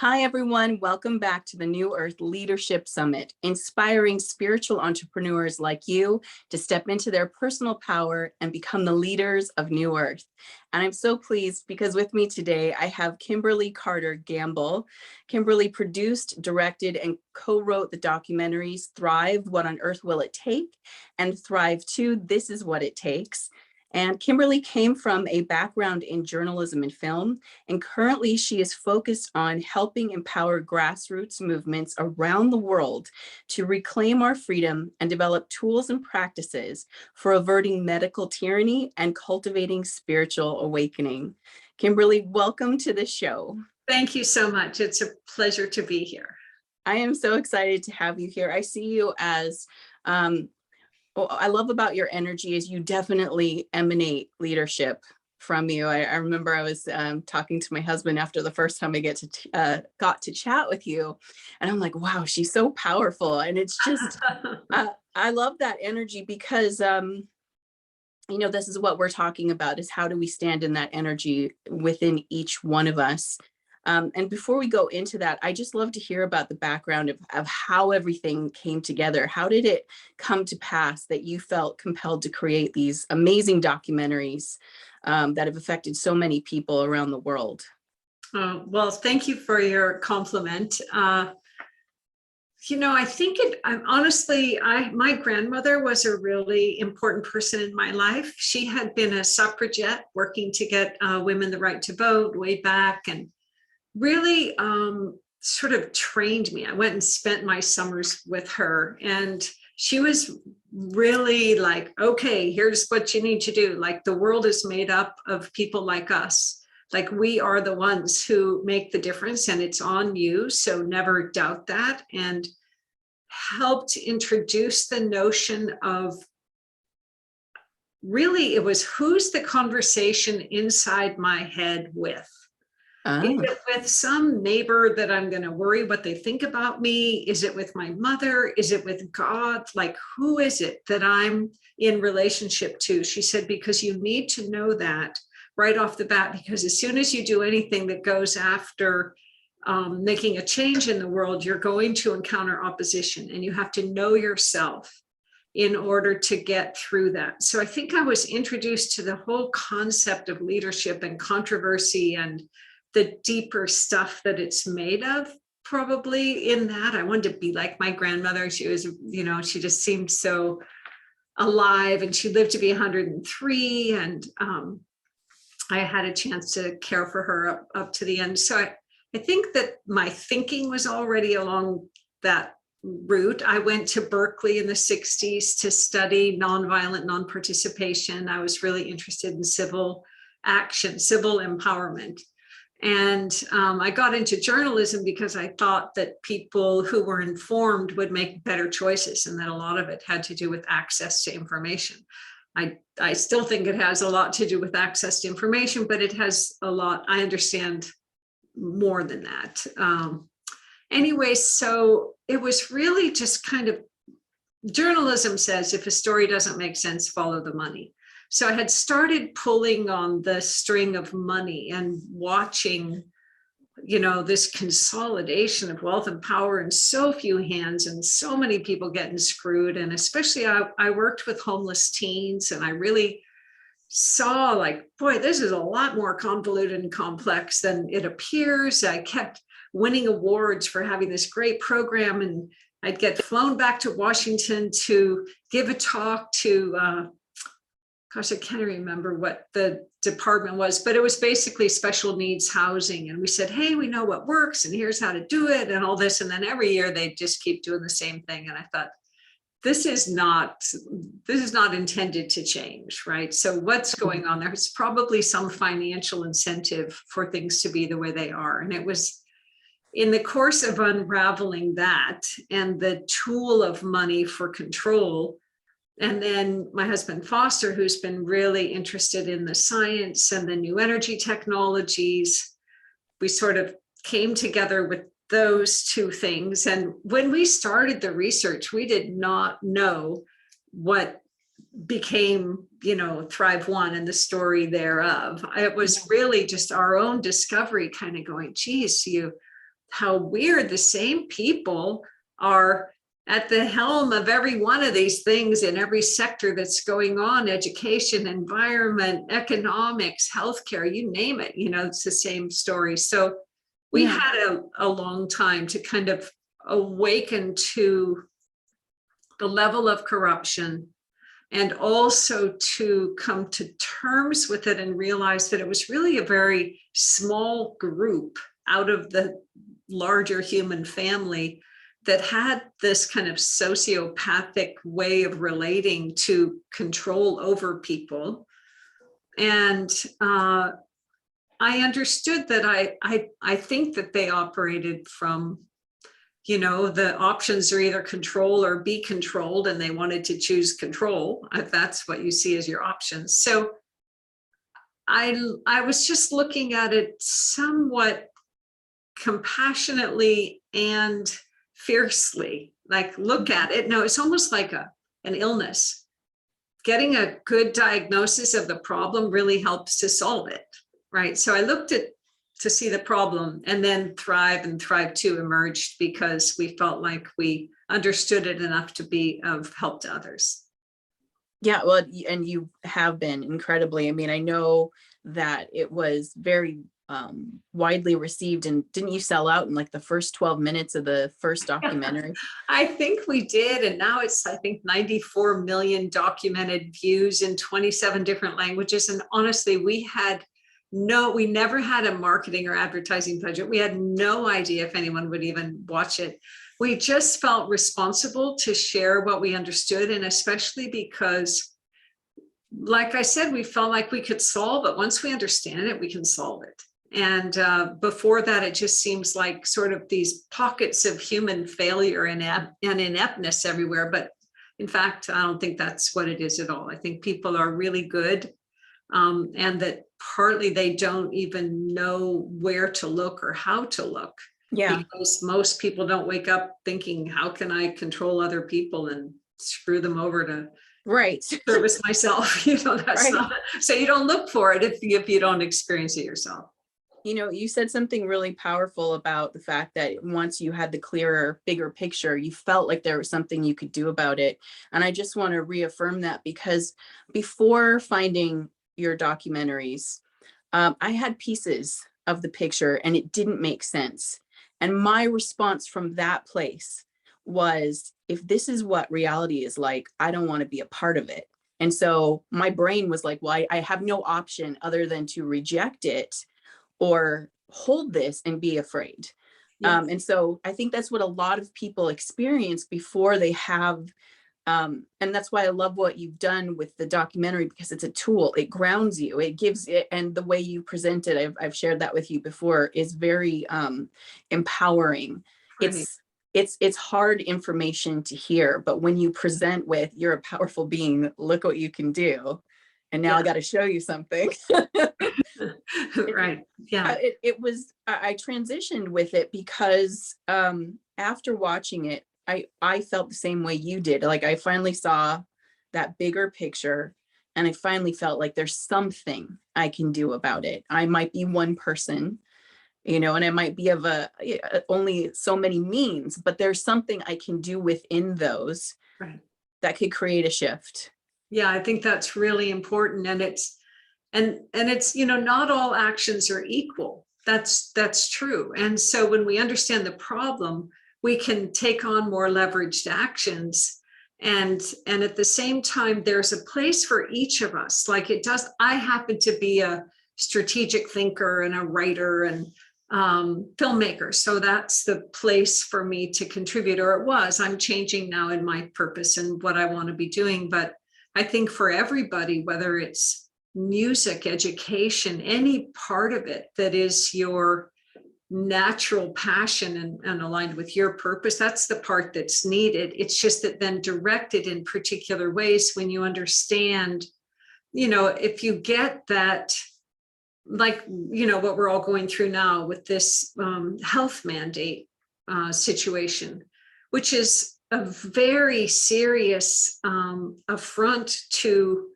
Hi, everyone. Welcome back to the New Earth Leadership Summit, inspiring spiritual entrepreneurs like you to step into their personal power and become the leaders of New Earth. And I'm so pleased because with me today, I have Kimberly Carter Gamble. Kimberly produced, directed, and co-wrote the documentaries Thrive, What on Earth Will It Take? And Thrive 2, This Is What It Takes. And Kimberly came from a background in journalism and film, and currently she is focused on helping empower grassroots movements around the world to reclaim our freedom and develop tools and practices for averting medical tyranny and cultivating spiritual awakening. Kimberly, welcome to the show. Thank you so much. It's a pleasure to be here. I am so excited to have you here. I see you as what I love about your energy is you definitely emanate leadership from you. I remember I was talking to my husband after the first time I got to chat with you, and I'm like, wow, she's so powerful. And it's just, I love that energy because, this is what we're talking about, is how do we stand in that energy within each one of us. And before we go into that, I just love to hear about the background of how everything came together. How did it come to pass that you felt compelled to create these amazing documentaries that have affected so many people around the world? Well, thank you for your compliment. I think my grandmother was a really important person in my life. She had been a suffragette working to get women the right to vote way back, and really sort of trained me. I went and spent my summers with her, and she was really like, okay, here's what you need to do. Like, the world is made up of people like us. Like, we are the ones who make the difference, and it's on you. So never doubt that. And helped introduce the notion of, really, it was, who's the conversation inside my head with? Is it with some neighbor that I'm going to worry what they think about me? Is it with my mother? Is it with God? Like, who is it that I'm in relationship to? She said, because you need to know that right off the bat, because as soon as you do anything that goes after making a change in the world, you're going to encounter opposition, and you have to know yourself in order to get through that. So I think I was introduced to the whole concept of leadership and controversy and the deeper stuff that it's made of, probably in that. I wanted to be like my grandmother. She was, she just seemed so alive, and she lived to be 103. And I had a chance to care for her up to the end. So I think that my thinking was already along that route. I went to Berkeley in the 60s to study nonviolent non-participation. I was really interested in civil action, civil empowerment. And I got into journalism because I thought that people who were informed would make better choices, and that a lot of it had to do with access to information. I still think it has a lot to do with access to information, but it has a lot, I understand, more than that. Anyway, so it was really just kind of, journalism says, if a story doesn't make sense, follow the money. So I had started pulling on the string of money and watching, this consolidation of wealth and power in so few hands, and so many people getting screwed. And especially I worked with homeless teens, and I really saw, like, boy, this is a lot more convoluted and complex than it appears. I kept winning awards for having this great program, and I'd get flown back to Washington to give a talk to gosh, I can't remember what the department was, but it was basically special needs housing. And we said, hey, we know what works, and here's how to do it, and all this. And then every year they just keep doing the same thing. And I thought, this is not intended to change, right? So what's going on there? It's probably some financial incentive for things to be the way they are. And it was in the course of unraveling that and the tool of money for control. And then my husband, Foster, who's been really interested in the science and the new energy technologies, we sort of came together with those two things. And when we started the research, we did not know what became, Thrive 1 and the story thereof. It was really just our own discovery, kind of going, geez, how weird the same people are at the helm of every one of these things in every sector that's going on: education, environment, economics, healthcare, you name it, it's the same story. So we had a long time to kind of awaken to the level of corruption, and also to come to terms with it and realize that it was really a very small group out of the larger human family that had this kind of sociopathic way of relating to control over people. And I understood that I think that they operated from, the options are either control or be controlled, and they wanted to choose control, if that's what you see as your options. So I was just looking at it somewhat compassionately and fiercely, like, look at it. No, it's almost like an illness. Getting a good diagnosis of the problem really helps to solve it, right? So I looked at to see the problem, and then Thrive and Thrive 2 emerged because we felt like we understood it enough to be of help to others. Yeah, well, and you have been incredibly. I mean, I know that it was very widely received, and didn't you sell out in like the first 12 minutes of the first documentary? I think we did, and now it's, I think, 94 million documented views in 27 different languages. And honestly, we never had a marketing or advertising budget. We had no idea if anyone would even watch it. We just felt responsible to share what we understood, and especially because, like I said, we felt like we could solve it. Once we understand it, we can solve it. And before that, it just seems like sort of these pockets of human failure and ineptness everywhere. But in fact, I don't think that's what it is at all. I think people are really good, and that partly they don't even know where to look or how to look. Yeah. Because most people don't wake up thinking, how can I control other people and screw them over to service myself? That's not, so you don't look for it if you don't experience it yourself. You said something really powerful about the fact that once you had the clearer, bigger picture, you felt like there was something you could do about it. And I just want to reaffirm that, because before finding your documentaries, I had pieces of the picture and it didn't make sense. And my response from that place was, if this is what reality is like, I don't want to be a part of it. And so my brain was like, well, I have no option other than to reject it or hold this and be afraid. Yes. And so I think that's what a lot of people experience before they have, and that's why I love what you've done with the documentary, because it's a tool. It grounds you, it gives it, and the way you present it, I've shared that with you before, is very empowering. Right. It's hard information to hear, but when you present with, you're a powerful being, look what you can do. And now I got to show you something. Right. Yeah. It was, I transitioned with it because after watching it, I felt the same way you did. Like, I finally saw that bigger picture, and I finally felt like there's something I can do about it. I might be one person, and I might be of only so many means, but there's something I can do within those that could create a shift. Yeah, I think that's really important. And it's not all actions are equal. That's true. And so when we understand the problem, we can take on more leveraged actions. And at the same time, there's a place for each of us. Like, I happen to be a strategic thinker and a writer and filmmaker. So that's the place for me to contribute, or it was. I'm changing now in my purpose and what I want to be doing. But I think for everybody, whether it's music, education, any part of it that is your natural passion and aligned with your purpose, that's the part that's needed. It's just that then directed in particular ways when you understand, if you get that, like, what we're all going through now with this health mandate situation, which is a very serious affront to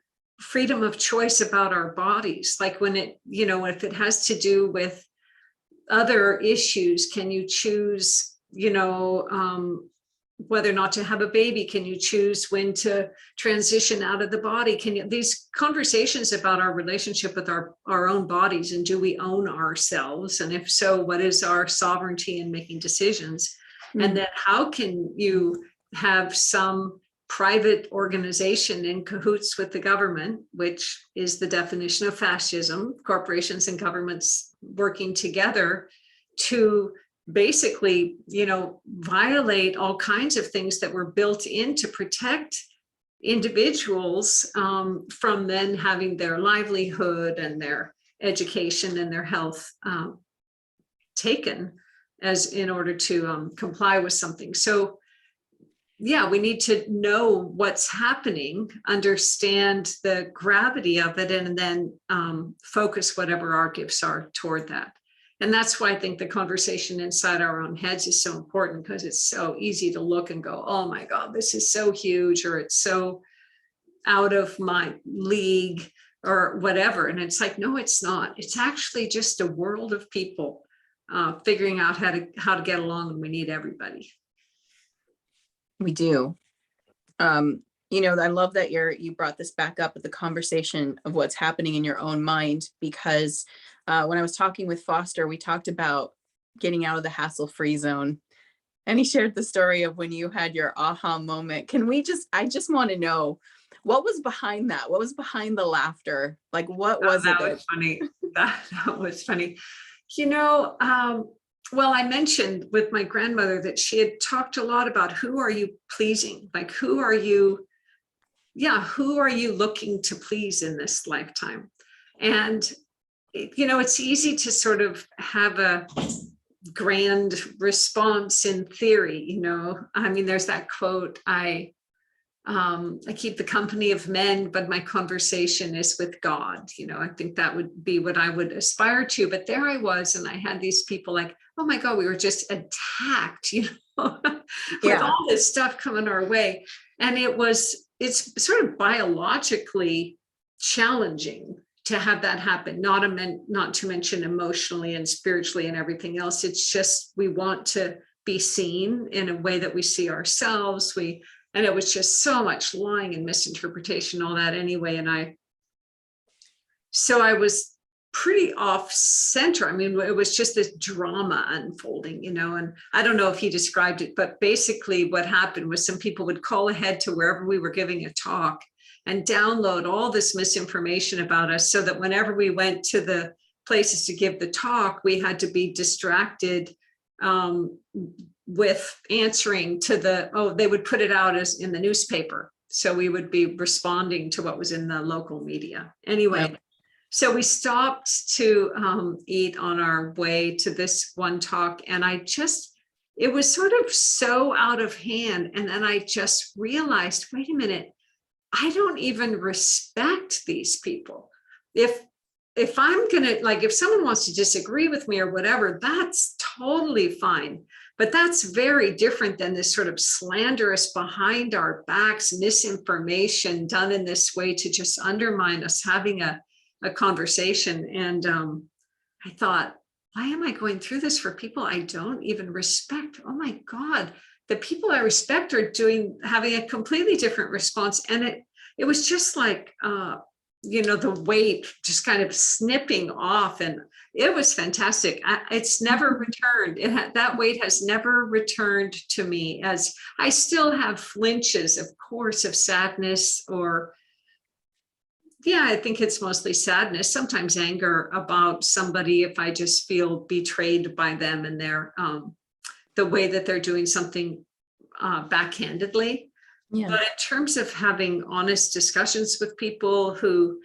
freedom of choice about our bodies. Like, when it, if it has to do with other issues? Can you choose, whether or not to have a baby? Can you choose when to transition out of the body? These conversations about our relationship with our own bodies, and do we own ourselves? And if so, what is our sovereignty in making decisions? And then how can you have some private organization in cahoots with the government, which is the definition of fascism, corporations and governments working together to basically, violate all kinds of things that were built in to protect individuals from then having their livelihood and their education and their health taken as in order to comply with something. So yeah, we need to know what's happening, understand the gravity of it, and then focus whatever our gifts are toward that. And that's why I think the conversation inside our own heads is so important, because it's so easy to look and go, oh my God, this is so huge, or it's so out of my league, or whatever. And it's like, no, it's not. It's actually just a world of people figuring out how to get along, and we need everybody. We do. I love that you brought this back up at the conversation of what's happening in your own mind, because when I was talking with Foster, we talked about getting out of the hassle-free zone. And he shared the story of when you had your aha moment. I just want to know, what was behind that? What was behind the laughter? Like, what was it? That was funny. That was funny. Well, I mentioned with my grandmother that she had talked a lot about who are you pleasing? Like, who are you looking to please in this lifetime? And, it's easy to sort of have a grand response in theory, there's that quote, I keep the company of men, but my conversation is with God. I think that would be what I would aspire to. But there I was, and I had these people like, oh my God, we were just attacked, with all this stuff coming our way. And it's sort of biologically challenging to have that happen, not to mention emotionally and spiritually and everything else. It's just, we want to be seen in a way that we see ourselves. And it was just so much lying and misinterpretation, all that anyway. And so I was pretty off center. It was just this drama unfolding, and I don't know if he described it, but basically what happened was some people would call ahead to wherever we were giving a talk and download all this misinformation about us, so that whenever we went to the places to give the talk, we had to be distracted with answering to they would put it out as in the newspaper. So we would be responding to what was in the local media. Anyway, yep. So we stopped to eat on our way to this one talk. And it was sort of so out of hand. And then I just realized, wait a minute, I don't even respect these people. If I'm gonna, if someone wants to disagree with me or whatever, that's totally fine. But that's very different than this sort of slanderous behind our backs misinformation done in this way to just undermine us having a conversation. And I thought, why am I going through this for people I don't even respect? Oh my God, the people I respect are having a completely different response. And it was just like, the weight just kind of snipping off, and it was fantastic. It's never returned. That weight has never returned to me, as I still have flinches, of course, of sadness, or I think it's mostly sadness, sometimes anger about somebody if I just feel betrayed by them and the way that they're doing something backhandedly. Yeah. But in terms of having honest discussions with people who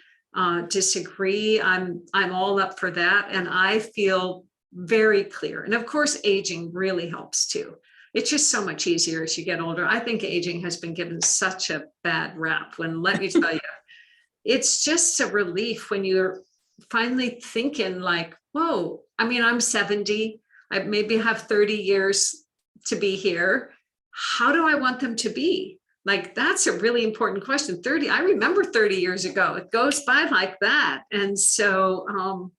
disagree, I'm all up for that. And I feel very clear. And of course, aging really helps too. It's just so much easier as you get older. I think aging has been given such a bad rap, when, let me tell you, it's just a relief when you're finally thinking like, whoa, I'm 70, I maybe have 30 years to be here. How do I want them to be? Like, that's a really important question. I remember 30 years ago, it goes by like that. And so,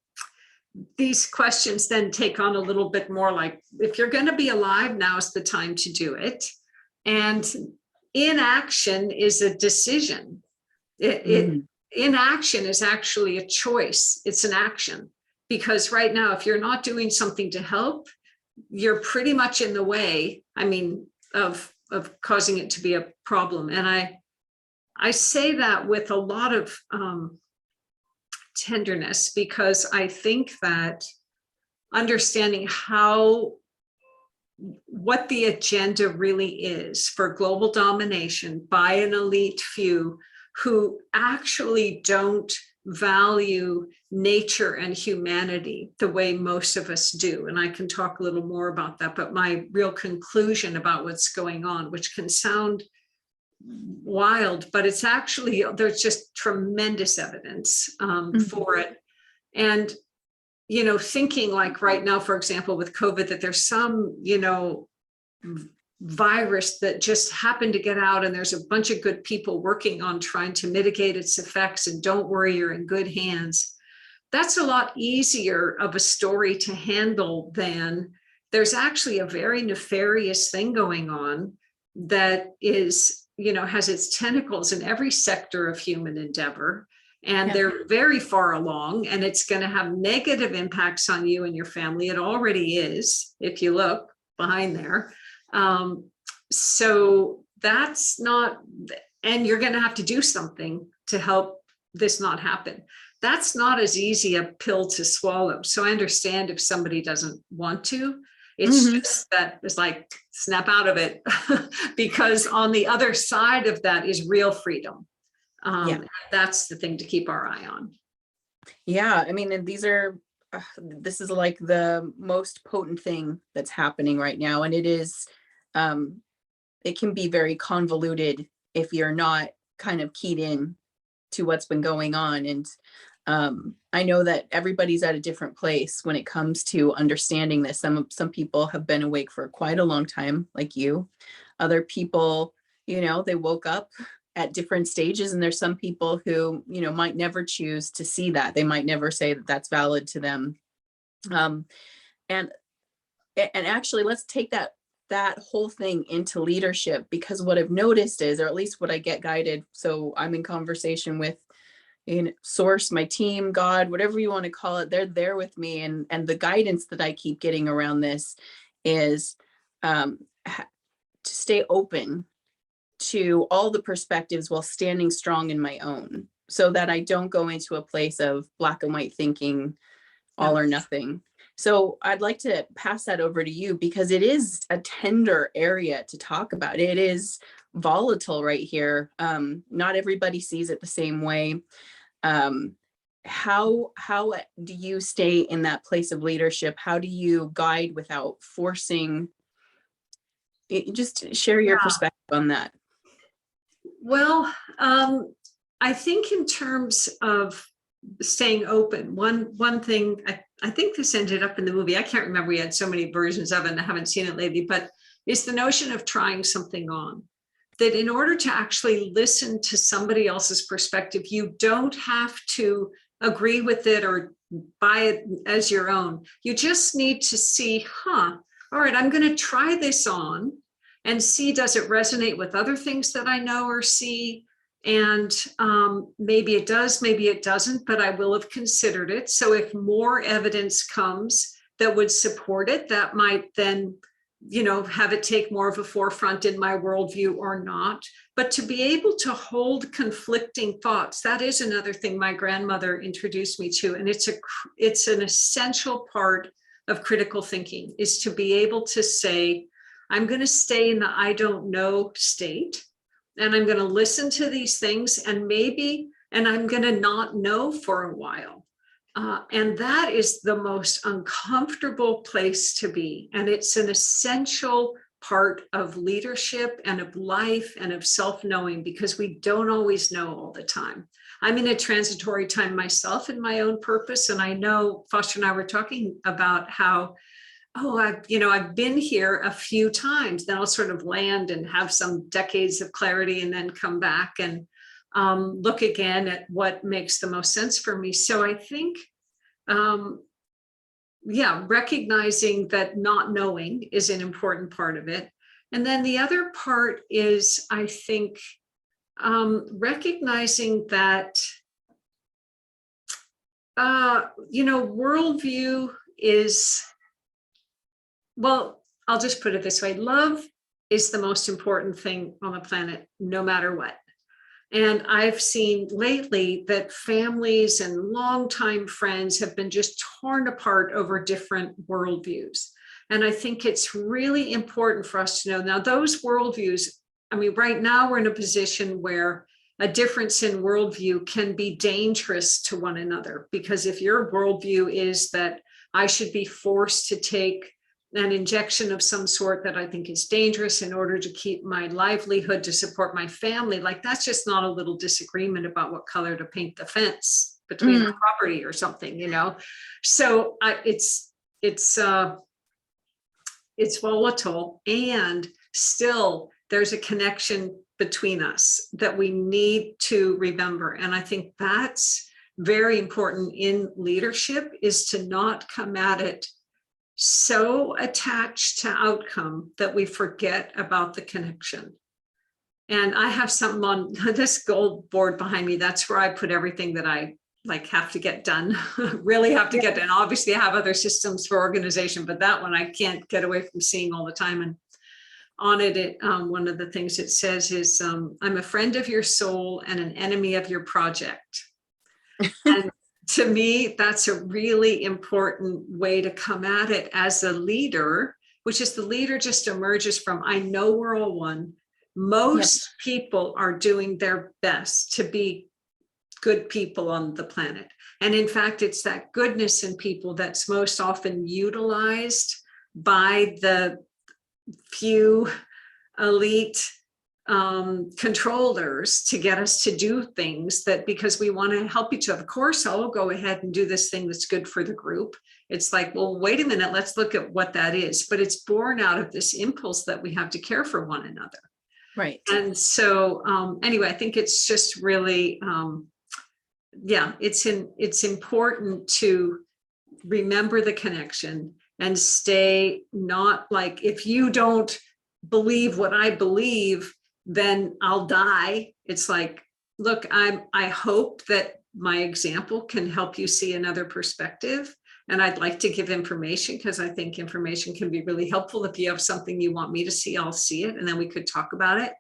these questions then take on a little bit more like, if you're going to be alive, now's the time to do it. And inaction is a decision. Inaction is actually a choice. It's an action. Because right now, if you're not doing something to help, you're pretty much in the way, of causing it to be a problem. And I say that with a lot of tenderness, because I think that understanding what the agenda really is for global domination by an elite few who actually don't value nature and humanity the way most of us do. And I can talk a little more about that, but my real conclusion about what's going on, which can sound wild, but it's actually, there's just tremendous evidence for it. And, thinking like right now, for example, with COVID, that there's some, virus that just happened to get out and there's a bunch of good people working on trying to mitigate its effects, and don't worry, you're in good hands. That's a lot easier of a story to handle than there's actually a very nefarious thing going on that is, has its tentacles in every sector of human endeavor. And they're very far along, and it's going to have negative impacts on you and your family. It already is, if you look behind there. So that's not, and you're going to have to do something to help this not happen. That's not as easy a pill to swallow. So I understand if somebody doesn't want to. It's just that it's like, snap out of it, because on the other side of that is real freedom. That's the thing to keep our eye on. Yeah, and this is like the most potent thing that's happening right now. And it is, it can be very convoluted if you're not kind of keyed in to what's been going on. And I know that everybody's at a different place when it comes to understanding this. Some people have been awake for quite a long time, like you. Other people, they woke up at different stages, and there's some people who, might never choose to see that. They might never say that that's valid to them. And actually, let's take that whole thing into leadership, because what I've noticed is, or at least what I get guided, so I'm in conversation with source, my team, God, whatever you want to call it, they're there with me. And the guidance that I keep getting around this is to stay open to all the perspectives while standing strong in my own, so that I don't go into a place of black and white thinking, all or nothing. So I'd like to pass that over to you, because it is a tender area to talk about. It is volatile right here. Not everybody sees it the same way. How do you stay in that place of leadership? How do you guide without forcing? Just share your perspective on that. Well, I think in terms of staying open, one thing, I think this ended up in the movie. I can't remember. We had so many versions of it, and I haven't seen it lately, but it's the notion of trying something on. That in order to actually listen to somebody else's perspective, you don't have to agree with it or buy it as your own. You just need to see, all right, I'm going to try this on and see, does it resonate with other things that I know or see? And maybe it does, maybe it doesn't, but I will have considered it. So if more evidence comes that would support it, that might then, have it take more of a forefront in my worldview or not. But to be able to hold conflicting thoughts, that is another thing my grandmother introduced me to. And it's an essential part of critical thinking, is to be able to say, I'm going to stay in the I don't know state, and I'm going to listen to these things, and I'm going to not know for a while. And that is the most uncomfortable place to be. And it's an essential part of leadership and of life and of self-knowing, because we don't always know all the time. I'm in a transitory time myself in my own purpose. And I know Foster and I were talking about how, I've been here a few times, then I'll sort of land and have some decades of clarity, and then come back and look again at what makes the most sense for me. So I think recognizing that not knowing is an important part of it. And then the other part is, I think, recognizing that, worldview is, well, I'll just put it this way. Love is the most important thing on the planet, no matter what. And I've seen lately that families and longtime friends have been just torn apart over different worldviews. And I think it's really important for us to know now those worldviews. I mean, right now we're in a position where a difference in worldview can be dangerous to one another, because if your worldview is that I should be forced to take an injection of some sort that I think is dangerous in order to keep my livelihood, to support my family, like that's just not a little disagreement about what color to paint the fence between our property or something, So it's volatile, and still there's a connection between us that we need to remember. And I think that's very important in leadership, is to not come at it so attached to outcome that we forget about the connection. And I have something on this gold board behind me. That's where I put everything that I have to get done, really have to get done. Obviously I have other systems for organization, but that one I can't get away from seeing all the time. And on it, one of the things it says is, I'm a friend of your soul and an enemy of your project. And to me, that's a really important way to come at it as a leader, which is the leader just emerges from, I know we're all one. Most people are doing their best to be good people on the planet. And in fact, it's that goodness in people that's most often utilized by the few elite controllers to get us to do things that, because we want to help each other. Of course, I'll go ahead and do this thing that's good for the group. It's like, well, wait a minute, let's look at what that is. But it's born out of this impulse that we have to care for one another. Right. And so anyway, I think it's just really, it's important to remember the connection and stay not like, if you don't believe what I believe, then I'll die. It's like, look, I hope that my example can help you see another perspective. And I'd like to give information, because I think information can be really helpful. If you have something you want me to see, I'll see it, and then we could talk about it.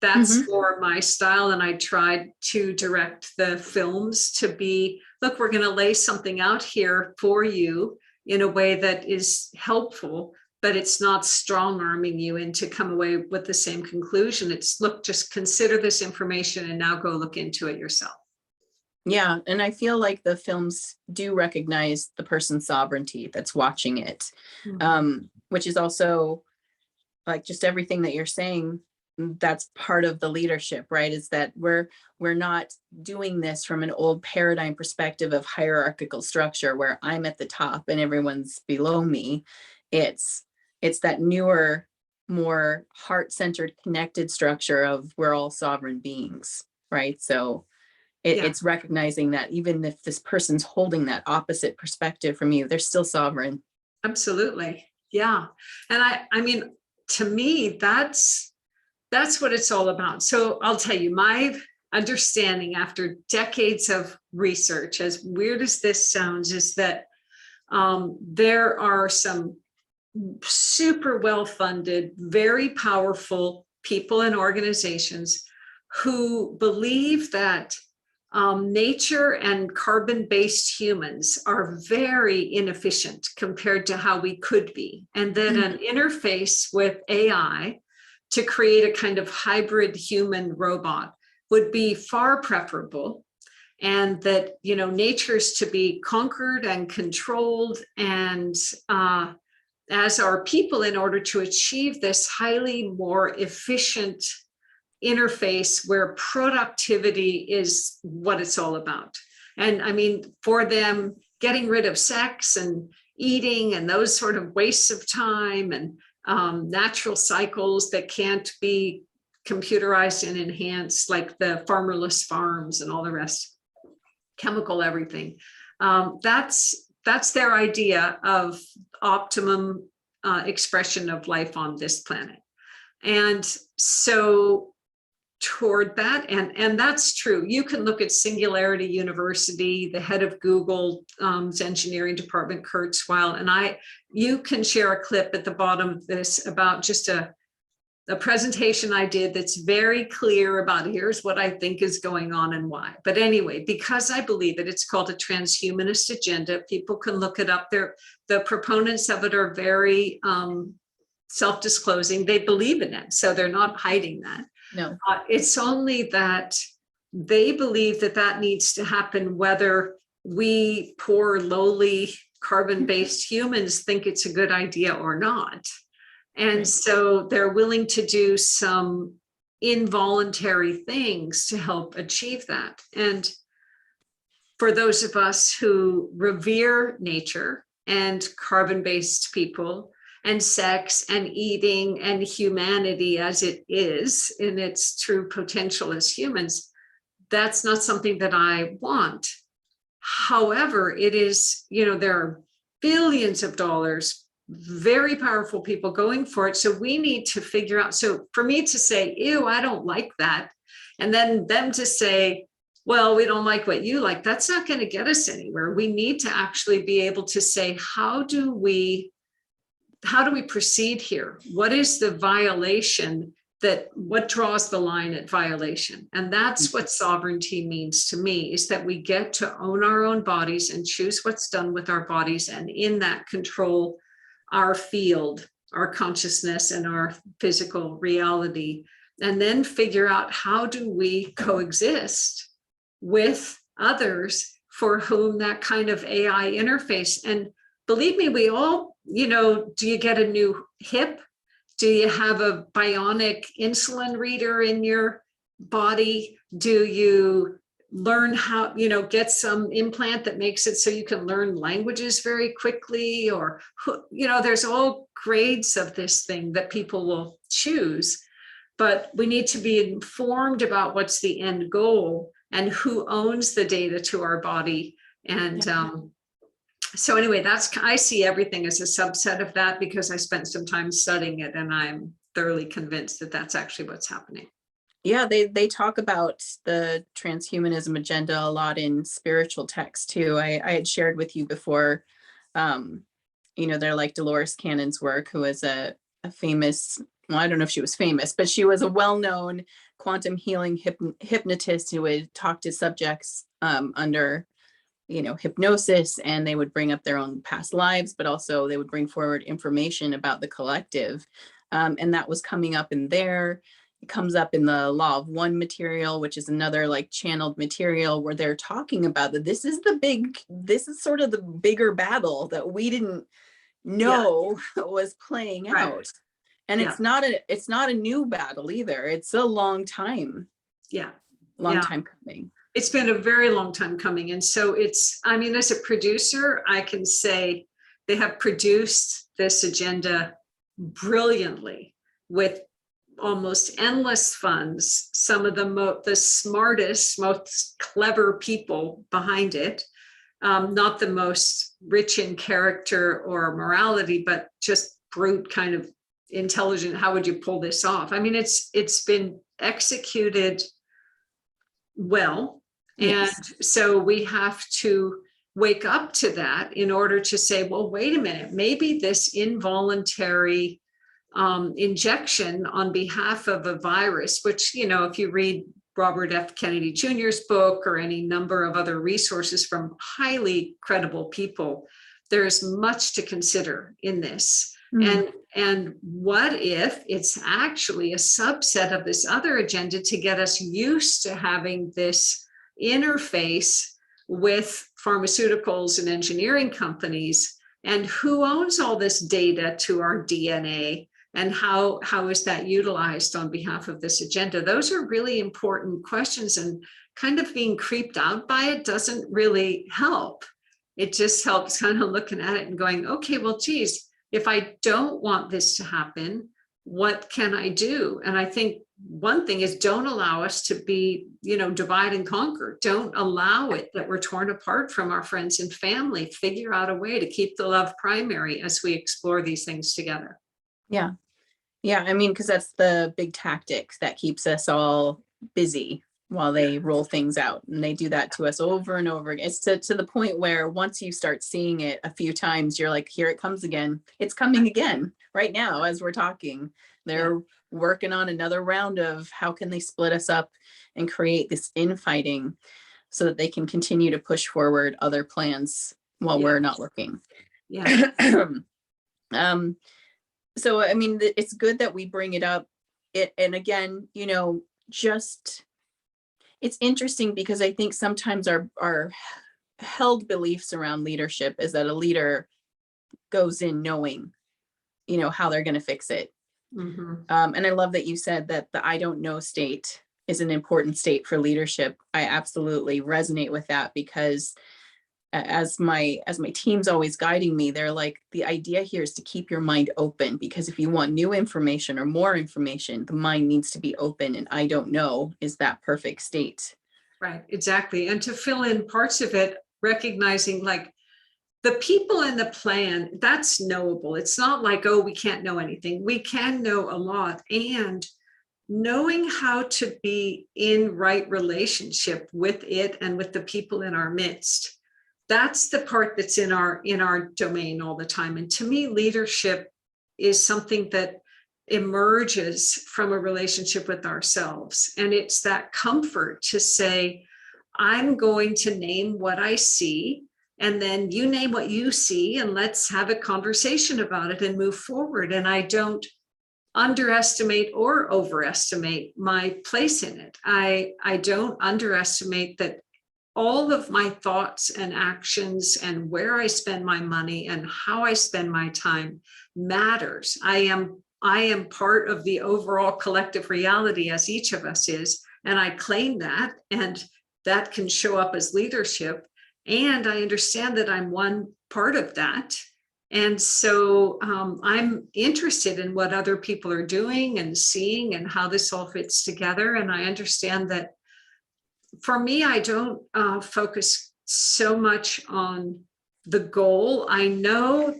That's more my style. And I tried to direct the films to be, look, we're going to lay something out here for you in a way that is helpful, but it's not strong arming you into come away with the same conclusion. It's, look, just consider this information and now go look into it yourself. Yeah. And I feel like the films do recognize the person's sovereignty that's watching it, which is also like just everything that you're saying. That's part of the leadership, right? Is that we're not doing this from an old paradigm perspective of hierarchical structure where I'm at the top and everyone's below me. It's that newer, more heart-centered, connected structure of we're all sovereign beings, right? So it's recognizing that even if this person's holding that opposite perspective from you, they're still sovereign. Absolutely. Yeah. And I mean, to me, that's what it's all about. So I'll tell you, my understanding after decades of research, as weird as this sounds, is that there are some super well-funded, very powerful people and organizations who believe that nature and carbon-based humans are very inefficient compared to how we could be, and that an interface with AI to create a kind of hybrid human robot would be far preferable, and that, nature is to be conquered and controlled, and as our people, in order to achieve this highly more efficient interface where productivity is what it's all about. And I mean, for them, getting rid of sex and eating and those sort of wastes of time and natural cycles that can't be computerized and enhanced, like the farmerless farms and all the rest, chemical everything. That's that's their idea of optimum expression of life on this planet. And so toward that, and that's true. You can look at Singularity University, the head of Google's engineering department, Kurzweil, and you can share a clip at the bottom of this about just a presentation I did that's very clear about here's what I think is going on and why. But anyway, because I believe it, it's called a transhumanist agenda. People can look it up. The proponents of it are very self-disclosing. They believe in it, so they're not hiding that. No, it's only that they believe that that needs to happen whether we poor, lowly, carbon-based humans think it's a good idea or not. And so they're willing to do some involuntary things to help achieve that. And for those of us who revere nature and carbon-based people and sex and eating and humanity as it is in its true potential as humans, that's not something that I want. However, it is, there are billions of dollars, very powerful people going for it. So we need to figure out, so for me to say, ew, I don't like that. And then them to say, well, we don't like what you like. That's not going to get us anywhere. We need to actually be able to say, how do we proceed here? What is the violation what draws the line at violation? And that's what sovereignty means to me, is that we get to own our own bodies and choose what's done with our bodies. And in that, control our field, our consciousness, and our physical reality, and then figure out how do we coexist with others for whom that kind of AI interface. And believe me, we all, do you get a new hip? Do you have a bionic insulin reader in your body? Do you learn how, get some implant that makes it so you can learn languages very quickly? Or, there's all grades of this thing that people will choose, but we need to be informed about what's the end goal and who owns the data to our body. And so anyway, I see everything as a subset of that because I spent some time studying it, and I'm thoroughly convinced that that's actually what's happening. Yeah, they talk about the transhumanism agenda a lot in spiritual texts too. I had shared with you before, they're like Dolores Cannon's work, who is a famous, well, I don't know if she was famous, but she was a well-known quantum healing hypnotist who would talk to subjects under hypnosis, and they would bring up their own past lives, but also they would bring forward information about the collective. And that was coming up in there. It comes up in the Law of One material, which is another like channeled material where they're talking about that this is sort of the bigger battle that we didn't know was playing out. And it's not a new battle either. It's a long time. Long time coming. It's been a very long time coming. And so as a producer, I can say they have produced this agenda brilliantly with almost endless funds, some of the smartest, most clever people behind it, not the most rich in character or morality, but just brute kind of intelligent. How would you pull this off? It's been executed well. Yes. And so we have to wake up to that in order to say, well, wait a minute, maybe this involuntary injection on behalf of a virus, which, if you read Robert F. Kennedy Jr.'s book or any number of other resources from highly credible people, there's much to consider in this. And what if it's actually a subset of this other agenda to get us used to having this interface with pharmaceuticals and engineering companies, and who owns all this data to our DNA, and how is that utilized on behalf of this agenda? Those are really important questions, and kind of being creeped out by it doesn't really help. It just helps kind of looking at it and going, okay, well, geez, if I don't want this to happen, what can I do? And I think one thing is don't allow us to be, divide and conquer. Don't allow it that we're torn apart from our friends and family. Figure out a way to keep the love primary as we explore these things together. Yeah. Yeah. I mean, because that's the big tactic that keeps us all busy while they roll things out. And they do that to us over and over again. It's to the point where once you start seeing it a few times, you're like, here it comes again. It's coming again right now as we're talking. They're working on another round of how can they split us up and create this infighting so that they can continue to push forward other plans while we're not looking. Yeah. So, I mean, it's good that we bring it up. And again, just, it's interesting because I think sometimes our held beliefs around leadership is that a leader goes in knowing, how they're going to fix it. Mm-hmm. And I love that you said that the I don't know state is an important state for leadership. I absolutely resonate with that because as my team's always guiding me, they're like, the idea here is to keep your mind open, because if you want new information or more information, the mind needs to be open, and I don't know is that perfect state. Right, exactly. And to fill in parts of it, recognizing like the people in the plan, that's knowable. It's not like, oh, we can't know anything. We can know a lot. And knowing how to be in right relationship with it and with the people in our midst, that's the part that's in our domain all the time. And to me, leadership is something that emerges from a relationship with ourselves. And it's that comfort to say, I'm going to name what I see, and then you name what you see, and let's have a conversation about it and move forward. And I don't underestimate or overestimate my place in it. I don't underestimate that all of my thoughts and actions and where I spend my money and how I spend my time matters. I am part of the overall collective reality, as each of us is, and I claim that, and that can show up as leadership. And I understand that I'm one part of that. And so I'm interested in what other people are doing and seeing and how this all fits together. And I understand that for me, I don't focus so much on the goal. I know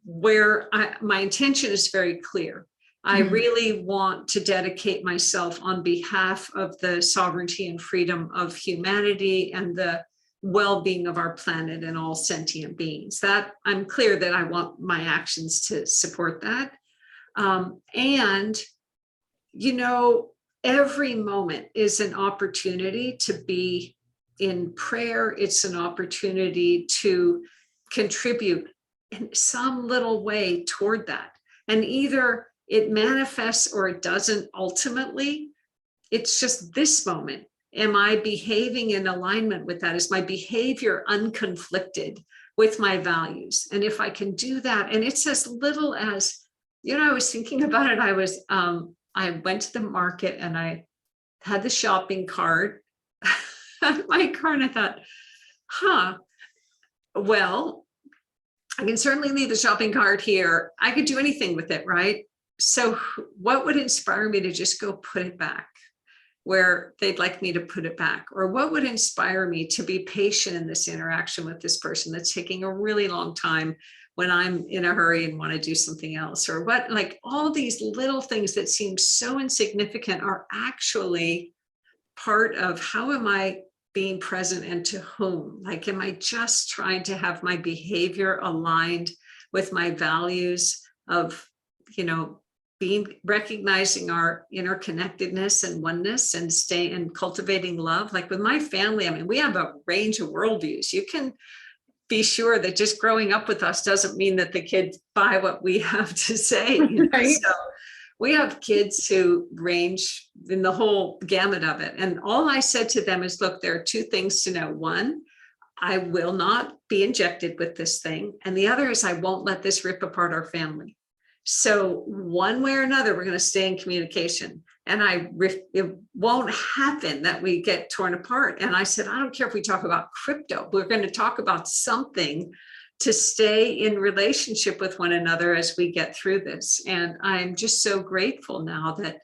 where my intention is very clear. I really want to dedicate myself on behalf of the sovereignty and freedom of humanity and the well-being of our planet and all sentient beings. That I'm clear that I want my actions to support that. And, every moment is an opportunity to be in prayer. It's an opportunity to contribute in some little way toward that. And either it manifests or it doesn't ultimately. It's just this moment. Am I behaving in alignment with that? Is my behavior unconflicted with my values? And if I can do that, and it's as little as, I was thinking about it. I went to the market and I had the shopping cart at my car, and I thought, well, I can certainly leave the shopping cart here. I could do anything with it, right? So what would inspire me to just go put it back where they'd like me to put it back? Or what would inspire me to be patient in this interaction with this person that's taking a really long time when I'm in a hurry and want to do something else? Or what, like all these little things that seem so insignificant are actually part of how am I being present and to whom? Like, am I just trying to have my behavior aligned with my values of, recognizing our interconnectedness and oneness and stay and cultivating love? Like with my family, I mean, we have a range of worldviews. You can be sure that just growing up with us doesn't mean that the kids buy what we have to say. Right? So we have kids who range in the whole gamut of it. And all I said to them is, look, there are two things to know. One, I will not be injected with this thing. And the other is I won't let this rip apart our family. So one way or another, we're going to stay in communication. And it won't happen that we get torn apart. And I said, I don't care if we talk about crypto. We're going to talk about something to stay in relationship with one another as we get through this. And I'm just so grateful now that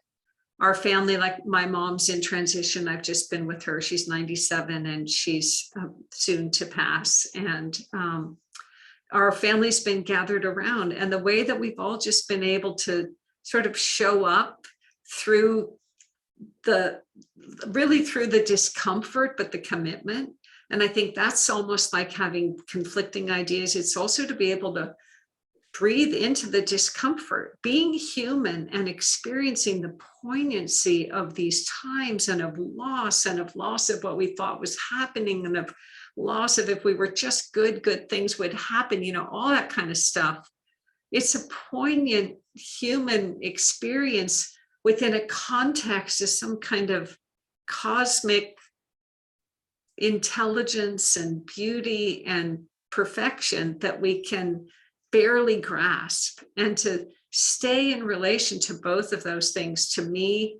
our family, like my mom's in transition. I've just been with her. She's 97 and she's soon to pass. And our family's been gathered around, and the way that we've all just been able to sort of show up through through the discomfort, but the commitment. And I think that's almost like having conflicting ideas. It's also to be able to breathe into the discomfort, being human and experiencing the poignancy of these times, and of loss of what we thought was happening, and of loss of if we were just good things would happen, all that kind of stuff. It's a poignant human experience within a context of some kind of cosmic intelligence and beauty and perfection that we can barely grasp. And to stay in relation to both of those things, to me,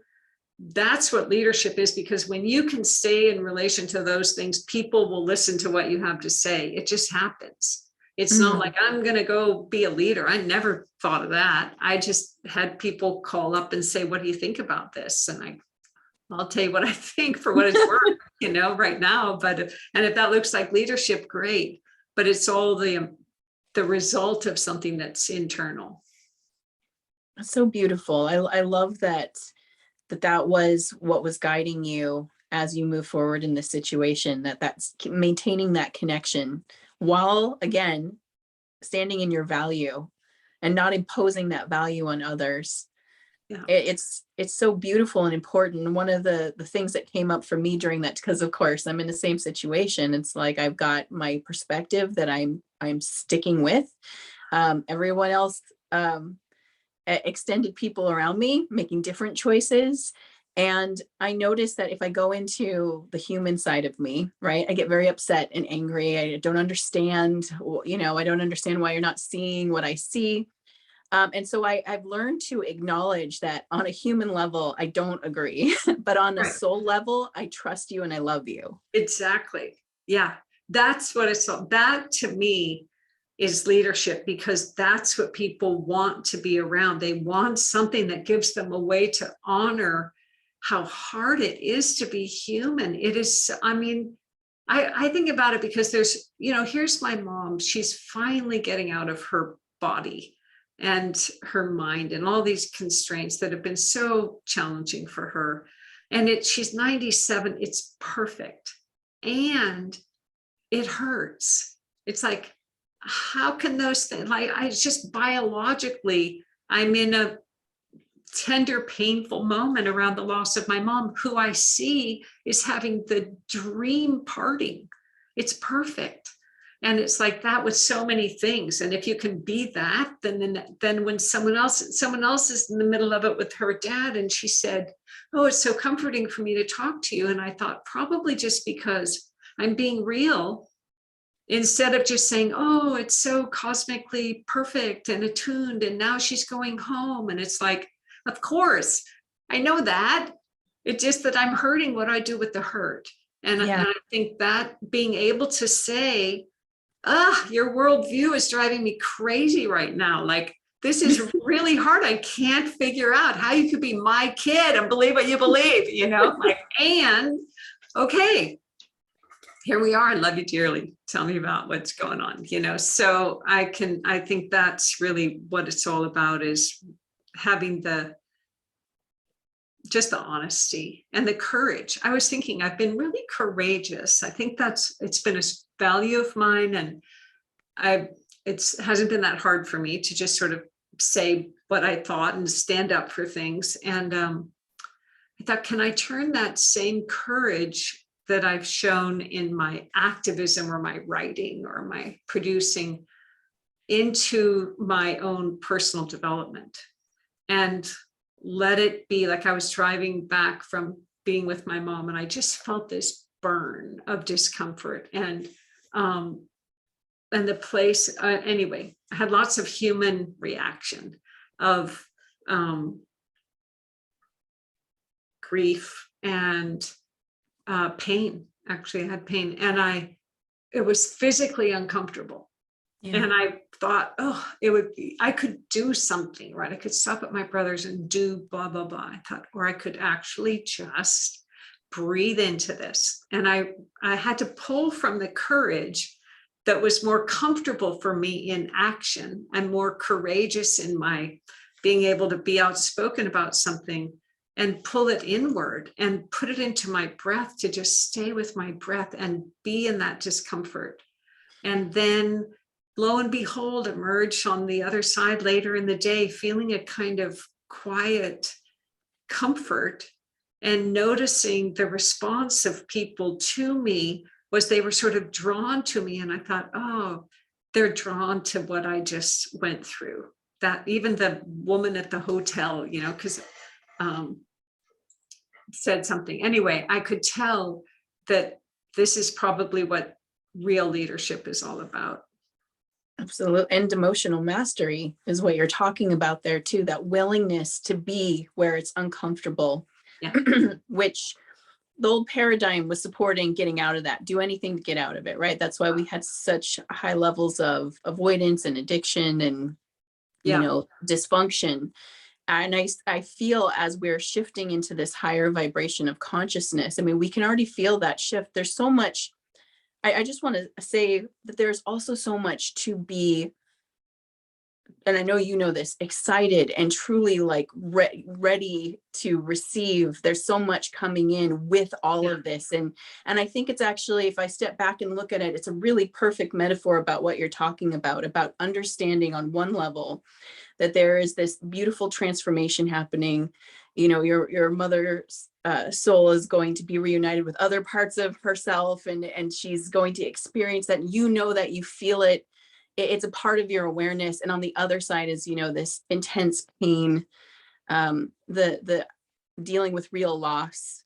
that's what leadership is, because when you can stay in relation to those things, people will listen to what you have to say. It just happens. It's not like I'm going to go be a leader. I never thought of that. I just had people call up and say, what do you think about this? And I'll tell you what I think for what it's worth, right now. But if that looks like leadership, great. But it's all the result of something that's internal. That's so beautiful. I love that was what was guiding you as you move forward in this situation, that's maintaining that connection while, again, standing in your value and not imposing that value on others. Yeah. It's so beautiful and important. And one of the things that came up for me during that, because of course I'm in the same situation, it's like I've got my perspective that I'm sticking with. Everyone else, extended people around me making different choices. And I noticed that if I go into the human side of me, right, I get very upset and angry. I don't understand, I don't understand why you're not seeing what I see. And so I've learned to acknowledge that on a human level, I don't agree, but on a soul level, I trust you and I love you. Exactly. Yeah. That's what it's all. That to me is leadership, because that's what people want to be around. They want something that gives them a way to honor how hard it is to be human. It is, I think about it because there's, here's my mom. She's finally getting out of her body and her mind and all these constraints that have been so challenging for her. And she's 97. It's perfect. And it hurts. It's like, how can those things, it's just biologically, I'm in a tender, painful moment around the loss of my mom, who I see is having the dream parting. It's perfect. And it's like that with so many things. And if you can be that, then when someone else is in the middle of it with her dad, and she said, oh, it's so comforting for me to talk to you. And I thought, probably just because I'm being real, instead of just saying, oh, it's so cosmically perfect and attuned, and now she's going home. And it's like, of course, I know that. It's just that I'm hurting. What do I do with the hurt? And I think that being able to say, your worldview is driving me crazy right now. Like, this is really hard. I can't figure out how you could be my kid and believe what you believe, and okay, here we are. I love you dearly. Tell me about what's going on, so I think that's really what it's all about, is having just the honesty and the courage. I was thinking I've been really courageous. I think it's been a value of mine. And it hasn't been that hard for me to just sort of say what I thought and stand up for things. And I thought, can I turn that same courage that I've shown in my activism or my writing or my producing into my own personal development, and let it be like I was driving back from being with my mom, and I just felt this burn of discomfort and the place, anyway, I had lots of human reaction of grief and pain. Actually, I had pain, and it was physically uncomfortable. Yeah. And I thought, oh, it would be, I could do something, right? I could stop at my brother's and do blah, blah, blah. I thought, or I could actually just breathe into this. And I had to pull from the courage that was more comfortable for me in action and more courageous in my being able to be outspoken about something, and pull it inward and put it into my breath, to just stay with my breath and be in that discomfort. And then lo and behold, emerge on the other side later in the day, feeling a kind of quiet comfort, and noticing the response of people to me was they were sort of drawn to me. And I thought, oh, they're drawn to what I just went through. That even the woman at the hotel, because said something. Anyway, I could tell that this is probably what real leadership is all about. Absolutely. And emotional mastery is what you're talking about there too, that willingness to be where it's uncomfortable, Yeah. which the old paradigm was supporting getting out of that, do anything to get out of it, right? That's why we had such high levels of avoidance and addiction and, dysfunction. And I feel as we're shifting into this higher vibration of consciousness, I mean, we can already feel that shift. There's so much. I just want to say that there's also so much to be, and I know you know this, excited and truly like ready to receive. There's so much coming in with all of this. And I think it's actually, if I step back and look at it, it's a really perfect metaphor about what you're talking about understanding on one level that there is this beautiful transformation happening. Your mother's soul is going to be reunited with other parts of herself, and she's going to experience that. That you feel it. It's a part of your awareness. And on the other side is, this intense pain, the dealing with real loss,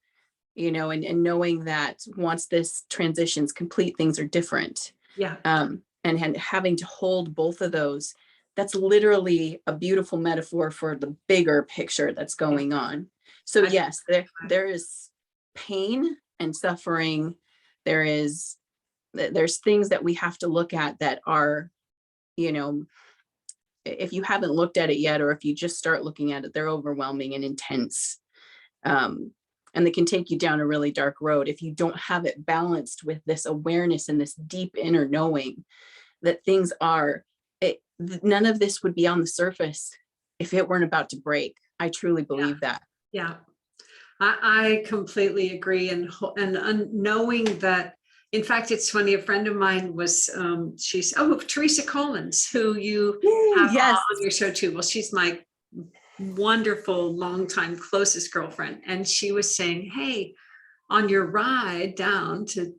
and knowing that once this transition's complete, things are different. Yeah. And having to hold both of those, that's literally a beautiful metaphor for the bigger picture that's going on. So yes, there is pain and suffering. There's things that we have to look at that are, if you haven't looked at it yet, or if you just start looking at it, they're overwhelming and intense. And they can take you down a really dark road if you don't have it balanced with this awareness and this deep inner knowing that things are, none of this would be on the surface if it weren't about to break. I truly believe that. Yeah, I completely agree. And knowing that, in fact, it's funny, a friend of mine was, she's, Therese Collins, who you have on your show too. Well, she's my wonderful, longtime closest girlfriend. And she was saying, hey, on your ride down to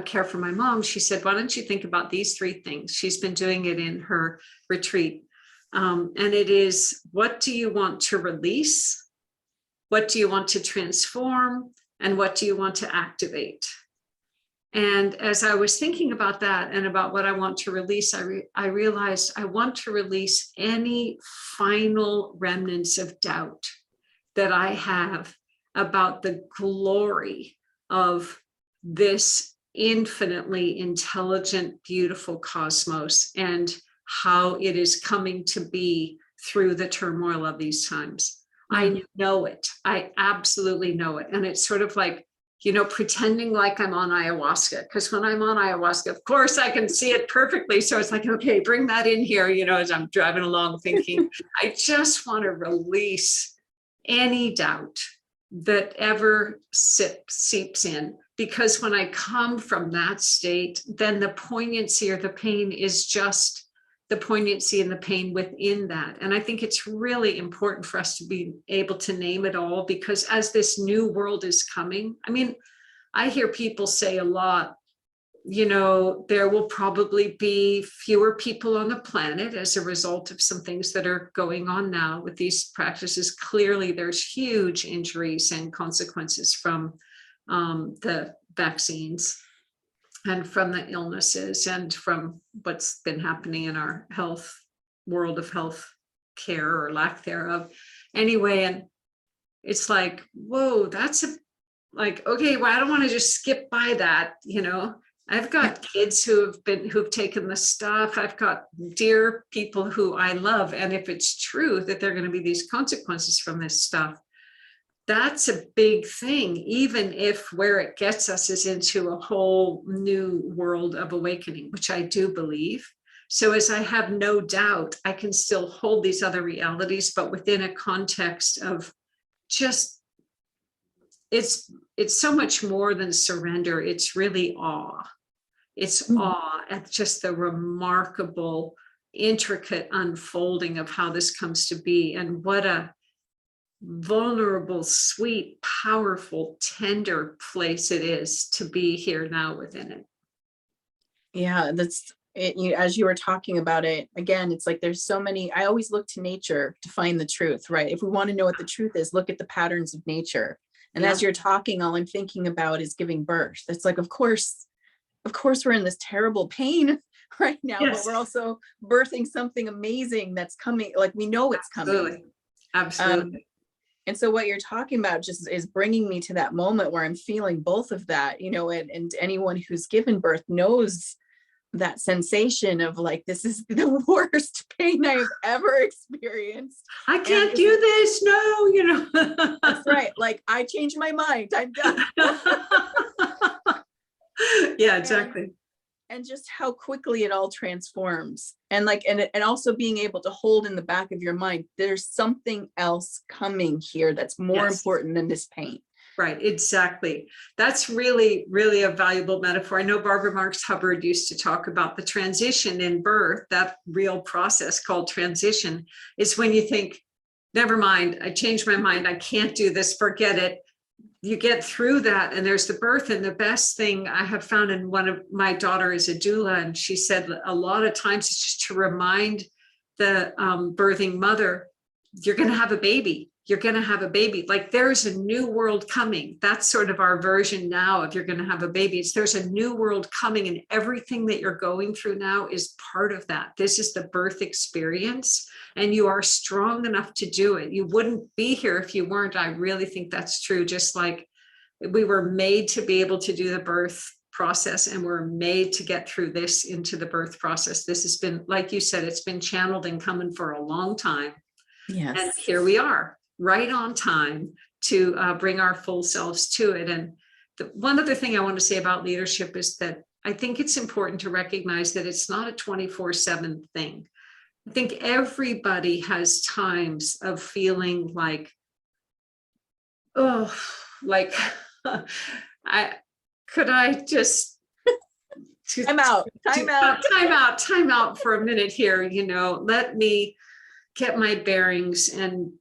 care for my mom, she said, why don't you think about these three things? She's been doing it in her retreat. And it is, what do you want to release? What do you want to transform? And what do you want to activate? And as I was thinking about that and about what I want to release, I realized I want to release any final remnants of doubt that I have about the glory of this infinitely intelligent, beautiful cosmos and how it is coming to be through the turmoil of these times. I know it. I absolutely know it. And it's sort of like, pretending like I'm on ayahuasca, because when I'm on ayahuasca, of course, I can see it perfectly. So it's like, okay, bring that in here, as I'm driving along thinking, I just want to release any doubt that ever seeps in. Because when I come from that state, then the poignancy or the pain is just the poignancy and the pain within that. And I think it's really important for us to be able to name it all, because as this new world is coming, I mean, I hear people say a lot, there will probably be fewer people on the planet as a result of some things that are going on now with these practices. Clearly, there's huge injuries and consequences from the vaccines and from the illnesses and from what's been happening in our world of health care or lack thereof. Anyway, and it's like, whoa, that's okay, well, I don't want to just skip by that, I've got kids who've taken the stuff. I've got dear people who I love. And if it's true that there are going to be these consequences from this stuff, that's a big thing, even if where it gets us is into a whole new world of awakening, which I do believe. So as I have no doubt, I can still hold these other realities, but within a context of just, it's so much more than surrender. It's really awe. It's awe at just the remarkable, intricate unfolding of how this comes to be. And what a vulnerable, sweet, powerful, tender place it is to be here now within it. Yeah, that's it. As you were talking about it, again, it's like there's so many. I always look to nature to find the truth, right? If we want to know what the truth is, look at the patterns of nature. And as you're talking, all I'm thinking about is giving birth. It's like, of course, we're in this terrible pain right now, but we're also birthing something amazing that's coming. Like we know it's coming. Absolutely. And so what you're talking about just is bringing me to that moment where I'm feeling both of that, and anyone who's given birth knows that sensation of like, this is the worst pain I've ever experienced. I can't do this. No, That's right. Like I changed my mind. I'm done. Yeah, exactly. And just how quickly it all transforms. And like, and also being able to hold in the back of your mind, there's something else coming here that's more important than this pain. Right, exactly. That's really, really a valuable metaphor. I know Barbara Marx Hubbard used to talk about the transition in birth. That real process called transition is when you think, never mind, I changed my mind, I can't do this, forget it. You get through that and there's the birth. And the best thing I have found, in one of my daughter is a doula, and she said a lot of times it's just to remind the birthing mother, you're going to have a baby. You're going to have a baby. Like there's a new world coming. That's sort of our version now of you're going to have a baby. There's a new world coming, and everything that you're going through now is part of that. This is the birth experience, and you are strong enough to do it. You wouldn't be here if you weren't. I really think that's true. Just like we were made to be able to do the birth process, and we're made to get through this into the birth process. This has been, like you said, it's been channeled and coming for a long time. Yes. And here we are, right on time to bring our full selves to it. And one other thing I want to say about leadership is that I think it's important to recognize that it's not a 24/7 thing. I think everybody has times of feeling like, oh, like I just time out for a minute here, let me get my bearings and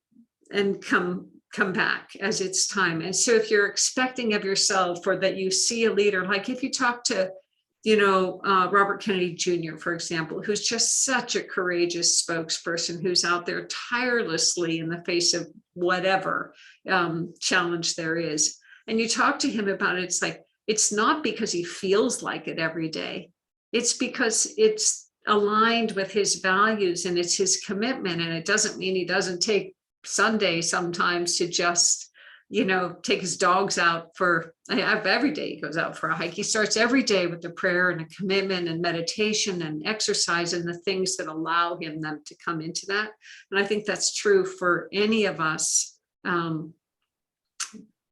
come back as it's time. And so if you're expecting of yourself, or that you see a leader, like if you talk to Robert Kennedy Jr., for example, who's just such a courageous spokesperson, who's out there tirelessly in the face of whatever challenge there is. And you talk to him about it, it's like, it's not because he feels like it every day. It's because it's aligned with his values and it's his commitment. And it doesn't mean he doesn't take Sunday sometimes to just, take his dogs out for, every day he goes out for a hike. He starts every day with the prayer and a commitment and meditation and exercise and the things that allow him them to come into that. And I think that's true for any of us in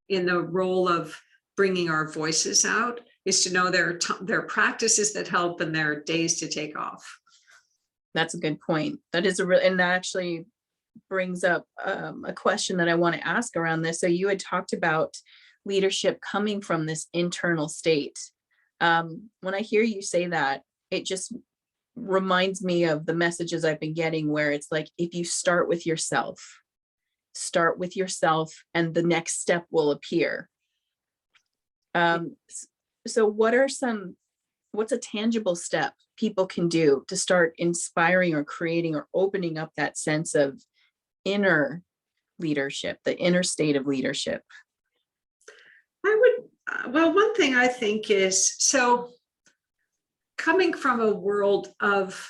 the role of bringing our voices out, is to know there are practices that help and there are days to take off. That's a good point. That is and that actually brings up a question that I want to ask around this. So you had talked about leadership coming from this internal state. When I hear you say that, it just reminds me of the messages I've been getting where it's like, if you start with yourself, and the next step will appear. So what's a tangible step people can do to start inspiring or creating or opening up that sense of inner leadership, the inner state of leadership? One thing I think is, so coming from a world of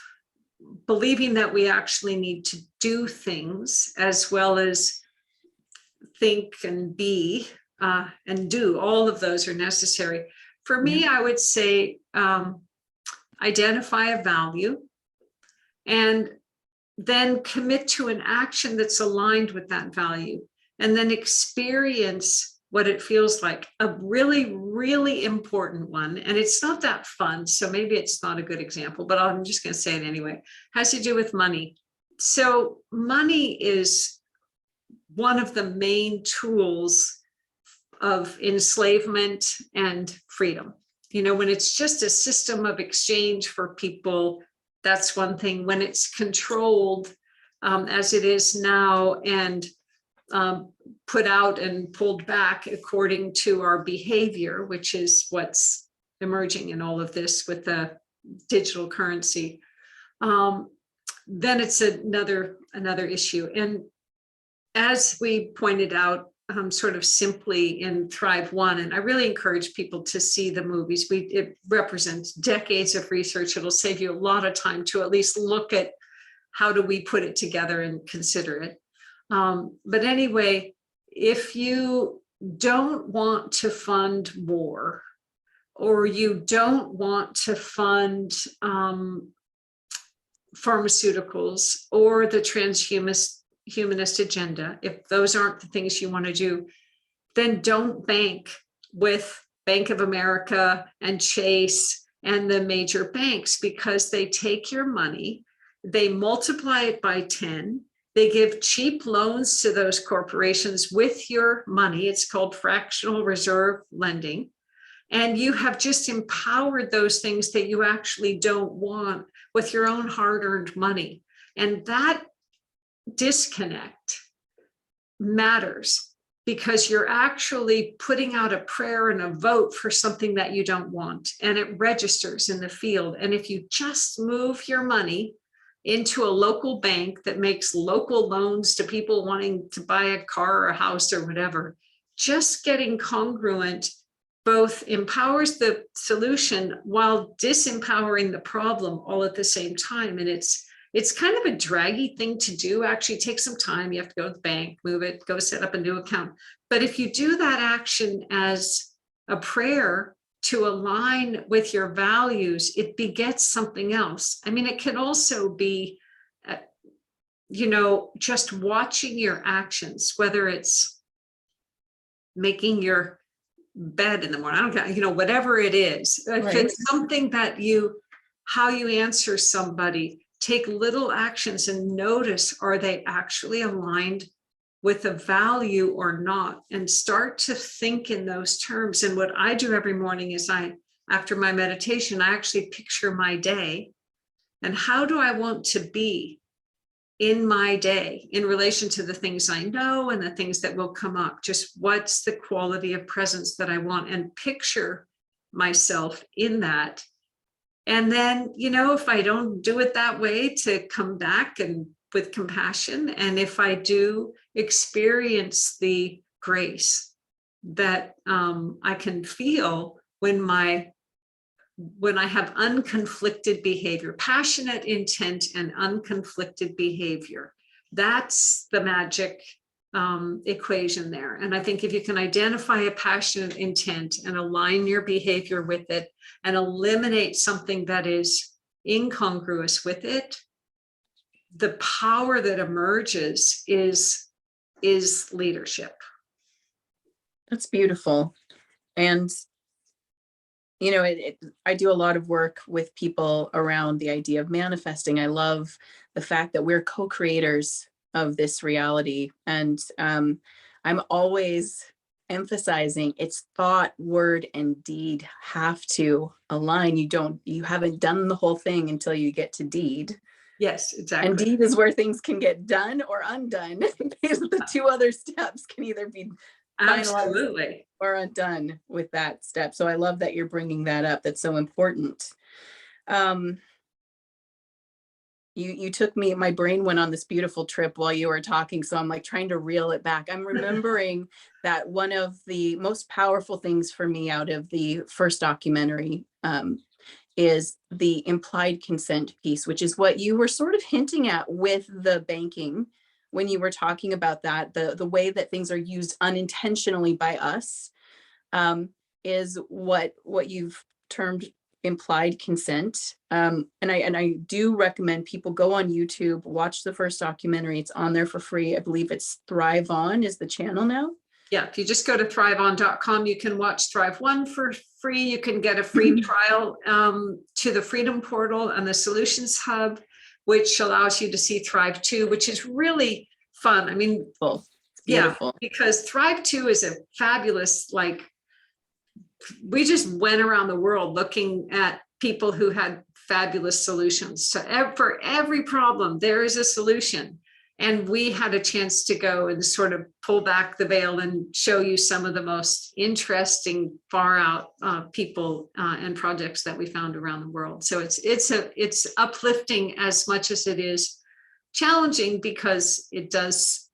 believing that we actually need to do things as well as think and be and do, all of those are necessary. For me, I would say identify a value and then commit to an action that's aligned with that value, and then experience what it feels like. A really, really important one, and it's not that fun, so maybe it's not a good example, but I'm just going to say it anyway, has to do with money. So money is one of the main tools of enslavement and freedom. You know, when it's just a system of exchange for people, that's one thing. When it's controlled, as it is now, and put out and pulled back according to our behavior, which is what's emerging in all of this with the digital currency, then it's another issue. And as we pointed out, sort of simply in Thrive One, and I really encourage people to see the movies. It represents decades of research. It'll save you a lot of time to at least look at how do we put it together and consider it. But anyway, if you don't want to fund war, or you don't want to fund pharmaceuticals or the transhumanist agenda, if those aren't the things you want to do, then don't bank with Bank of America and Chase and the major banks, because they take your money, they multiply it by 10, they give cheap loans to those corporations with your money. It's called fractional reserve lending. And you have just empowered those things that you actually don't want with your own hard-earned money. And that disconnect matters, because you're actually putting out a prayer and a vote for something that you don't want, and it registers in the field. And if you just move your money into a local bank that makes local loans to people wanting to buy a car or a house or whatever, just getting congruent both empowers the solution while disempowering the problem all at the same time. And it's kind of a draggy thing to do. Actually, take some time. You have to go to the bank, move it, go set up a new account. But if you do that action as a prayer to align with your values, it begets something else. I mean, it can also be, just watching your actions, whether it's making your bed in the morning, I don't care, whatever it is. Right. If it's something that how you answer somebody, take little actions and notice, are they actually aligned with a value or not? And start to think in those terms. And what I do every morning is after my meditation, I actually picture my day and how do I want to be in my day in relation to the things I know and the things that will come up. Just what's the quality of presence that I want, and picture myself in that. And then, if I don't do it that way, to come back and with compassion. And if I do, experience the grace that I can feel when I have unconflicted behavior, passionate intent and unconflicted behavior. That's the magic equation there. And I think if you can identify a passionate intent and align your behavior with it and eliminate something that is incongruous with it, the power that emerges is leadership. That's beautiful. And I do a lot of work with people around the idea of manifesting. I love the fact that we're co-creators of this reality. And I'm always emphasizing it's thought, word, and deed have to align. You haven't done the whole thing until you get to deed. Yes, exactly. And deed is where things can get done or undone. The two other steps can either be absolutely or undone with that step. So I love that you're bringing that up. That's so important. You took my brain went on this beautiful trip while you were talking. So I'm like trying to reel it back. I'm remembering that one of the most powerful things for me out of the first documentary is the implied consent piece, which is what you were sort of hinting at with the banking when you were talking about that, the way that things are used unintentionally by us. is what you've termed implied consent. And I do recommend people go on YouTube, watch the first documentary. It's on there for free. I believe it's Thrive On is the channel now. Yeah, if you just go to thriveon.com, you can watch Thrive 1 for free. You can get a free trial to the Freedom Portal and the Solutions Hub, which allows you to see Thrive 2, which is really fun. I mean, it's beautiful. Yeah, because Thrive 2 is a fabulous, like, we just went around the world looking at people who had fabulous solutions. So for every problem, there is a solution. And we had a chance to go and sort of pull back the veil and show you some of the most interesting, far out people and projects that we found around the world. So it's uplifting as much as it is challenging, because it does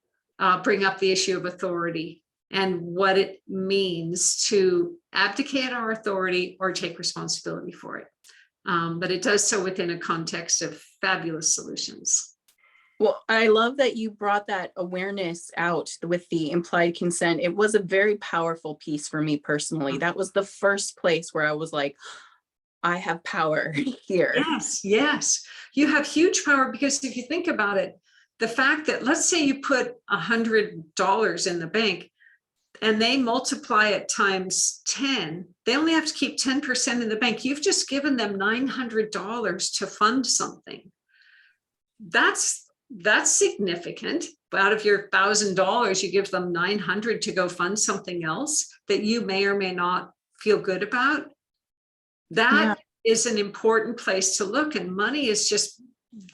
bring up the issue of authority and what it means to abdicate our authority or take responsibility for it. But it does so within a context of fabulous solutions. Well, I love that you brought that awareness out with the implied consent. It was a very powerful piece for me personally. That was the first place where I was like, I have power here. Yes, yes. You have huge power, because if you think about it, the fact that, let's say you put $100 in the bank and they multiply it times 10, they only have to keep 10% in the bank. You've just given them $900 to fund something. That's significant. Out of your $1,000, you give them $900 to go fund something else that you may or may not feel good about. That is an important place to look. And money is just,